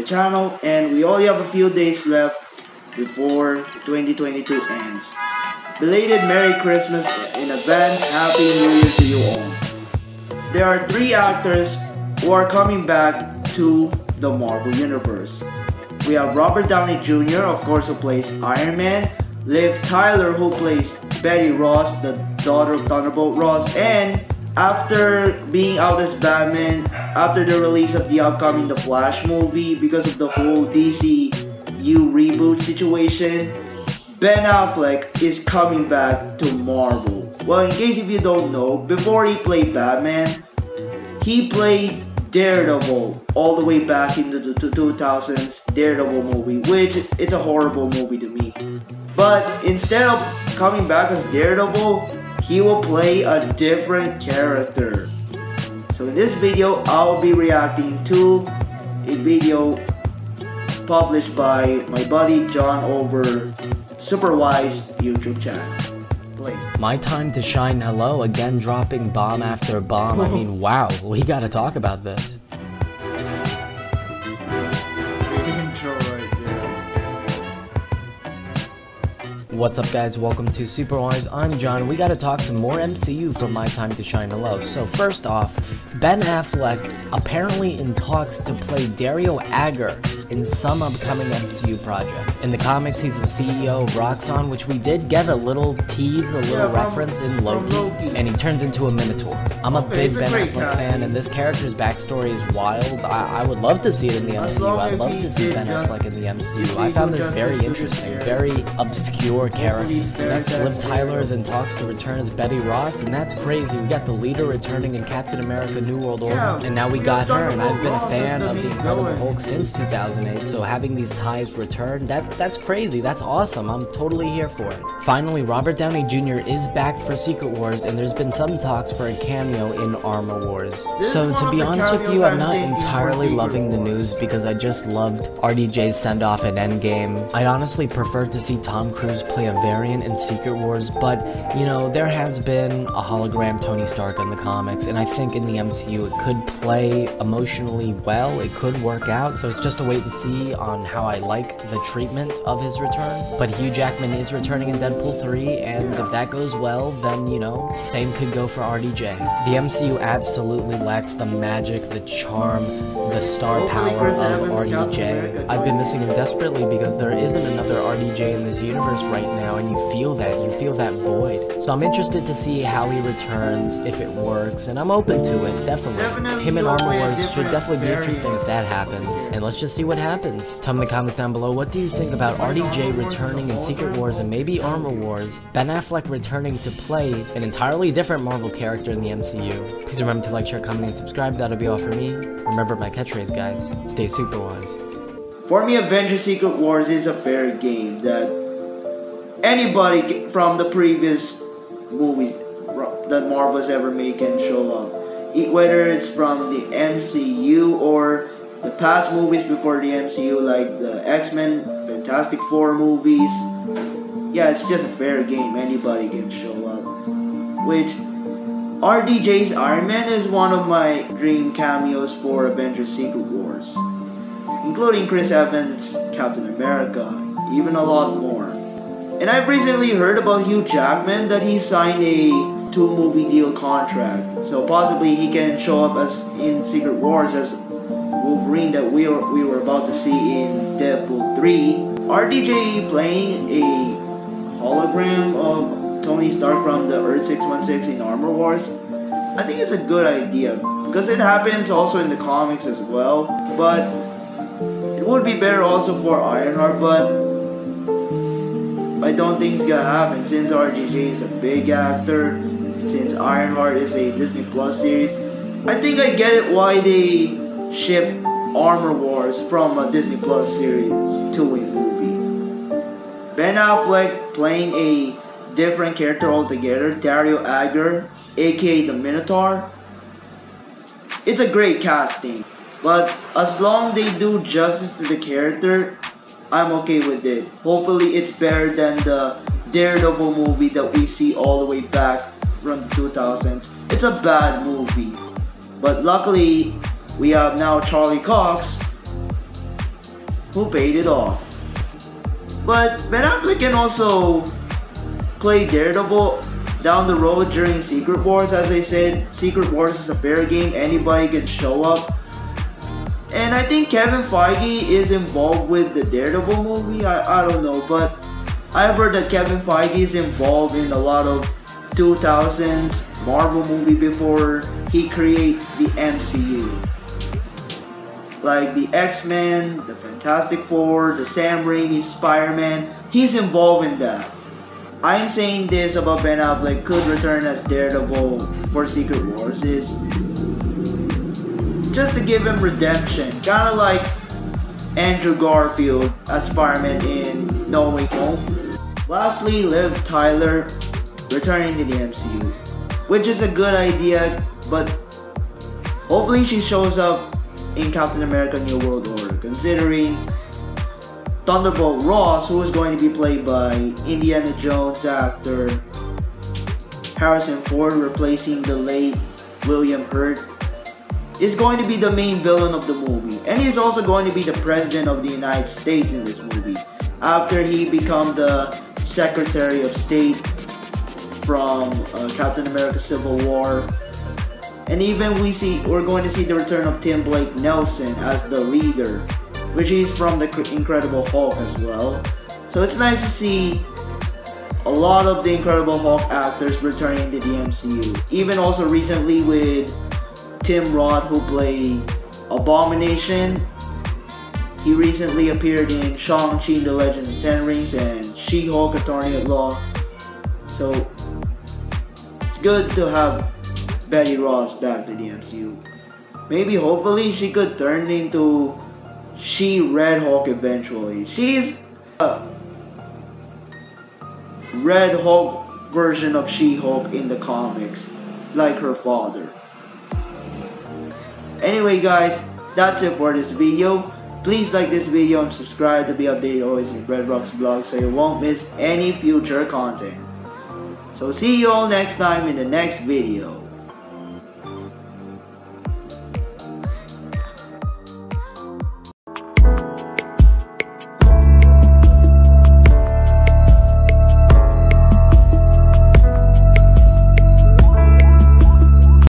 channel, and we only have a few days left before 2022 ends. Belated Merry Christmas in advance, Happy New Year to you all. There are 3 actors who are coming back to the Marvel Universe. We have Robert Downey Jr., of course, who plays Iron Man, Liv Tyler, who plays Betty Ross, the daughter of Thunderbolt Ross, and after being out as Batman, after the release of the upcoming The Flash movie, because of the whole DCU reboot situation, Ben Affleck is coming back to Marvel. Well, in case if you don't know, before he played Batman, he played Daredevil all the way back into the 2000s Daredevil movie, which it's a horrible movie to me. But instead of coming back as Daredevil, he will play a different character. So in this video, I'll be reacting to a video published by my buddy John over Superwise YouTube channel. Play. My time to shine, hello, again dropping bomb after bomb. I mean, wow, we gotta talk about this. What's up guys, welcome to Superwise, I'm John. We gotta talk some more MCU for My Time to Shine Hello. So first off, Ben Affleck apparently in talks to play Dario Agger in some upcoming MCU project. In the comics, he's the CEO of Roxxon, which we did get a little tease, a little reference in Loki, and he turns into a Minotaur. I'm a big Ben Affleck fan, and this character's backstory is wild. I would love to see it in the MCU. I'd love to see Ben Affleck in the MCU. I found this very interesting, very obscure character. Next, Liv Tyler is in talks to return as Betty Ross, and that's crazy. We got the leader returning in Captain America New World Order, and now we got her, and I've been a fan of the Incredible Hulk since 2008, so having these ties return, that's crazy, that's awesome, I'm totally here for it. Finally, Robert Downey Jr. is back for Secret Wars, and there's been some talks for a cameo in Armor Wars. So to be honest with you, I'm not entirely loving the news because I just loved RDJ's send-off in Endgame. I'd honestly prefer to see Tom Cruise play a variant in Secret Wars, but you know, there has been a hologram Tony Stark in the comics, and I think in the MCU it could play emotionally well, it could work out, so it's just a wait and see on how I like the treatment of his return. But Hugh Jackman is returning in Deadpool 3, and if that goes well, then you know, same could go for RDJ. The MCU absolutely lacks the magic, the charm, the star power of RDJ. I've been missing him desperately because there isn't another RDJ in this universe right now, and you feel that void. So I'm interested to see how he returns, if it works, and I'm open to it, definitely. Him in Armor Wars should definitely be interesting if that happens, and let's just see what happens. Tell me in the comments down below, what do you think about RDJ returning in Secret Wars and maybe Armor Wars, Ben Affleck returning to play an entirely different Marvel character in the MCU? Please remember to like, share, comment, and subscribe. That'll be all for me. Remember my catchphrase, guys. Stay Superwise. For me, Avengers Secret Wars is a fair game that anybody from the previous movies that Marvel has ever made can show up. Whether it's from the MCU or the past movies before the MCU, like the X-Men, Fantastic Four movies. Yeah, it's just a fair game. Anybody can show up. Which, RDJ's Iron Man is one of my dream cameos for Avengers Secret Wars, including Chris Evans' Captain America, even a lot more. And I've recently heard about Hugh Jackman that he signed a 2-movie deal contract, so possibly he can show up as in Secret Wars as Wolverine that we were about to see in Deadpool 3. RDJ playing a hologram of Tony Stark from the Earth 616 in Armor Wars, I think it's a good idea because it happens also in the comics as well, but it would be better also for Ironheart, but I don't think it's gonna happen since RDJ is a big actor, since Ironheart is a Disney Plus series. I think I get it why they shipped Armor Wars from a Disney Plus series to a movie. Ben Affleck playing a different character altogether, Dario Agger, aka the Minotaur. It's a great casting, but as long as they do justice to the character, I'm okay with it. Hopefully it's better than the Daredevil movie that we see all the way back from the 2000s. It's a bad movie, but luckily we have now Charlie Cox who paid it off. But Ben Affleck can also play Daredevil down the road during Secret Wars. As I said, Secret Wars is a fair game, anybody can show up. And I think Kevin Feige is involved with the Daredevil movie, I don't know, but I've heard that Kevin Feige is involved in a lot of 2000s Marvel movie before he created the MCU. Like the X-Men, the Fantastic Four, the Sam Raimi Spider-Man, he's involved in that. I'm saying this about Ben Affleck could return as Daredevil for Secret Wars is just to give him redemption, kind of like Andrew Garfield as Spider-Man in No Way Home. Lastly, Liv Tyler returning to the MCU, which is a good idea, but hopefully she shows up in Captain America New World Order, considering Thunderbolt Ross, who is going to be played by Indiana Jones actor Harrison Ford, replacing the late William Hurt, is going to be the main villain of the movie, and he's also going to be the President of the United States in this movie, after he became the Secretary of State from Captain America Civil War. And even we're going to see the return of Tim Blake Nelson as the leader, which is from the Incredible Hulk as well. So it's nice to see a lot of the Incredible Hulk actors returning to the MCU. Even also recently with Tim Roth, who played Abomination. He recently appeared in Shang-Chi and the Legend of Ten Rings and She-Hulk Attorney at Law. So it's good to have Betty Ross back to the MCU. Maybe hopefully she could turn into She-Red Hulk eventually. She's a Red Hulk version of She-Hulk in the comics, like her father. Anyway guys, that's it for this video. Please like this video and subscribe to be updated always in Red Rock's vlog so you won't miss any future content. So see you all next time in the next video.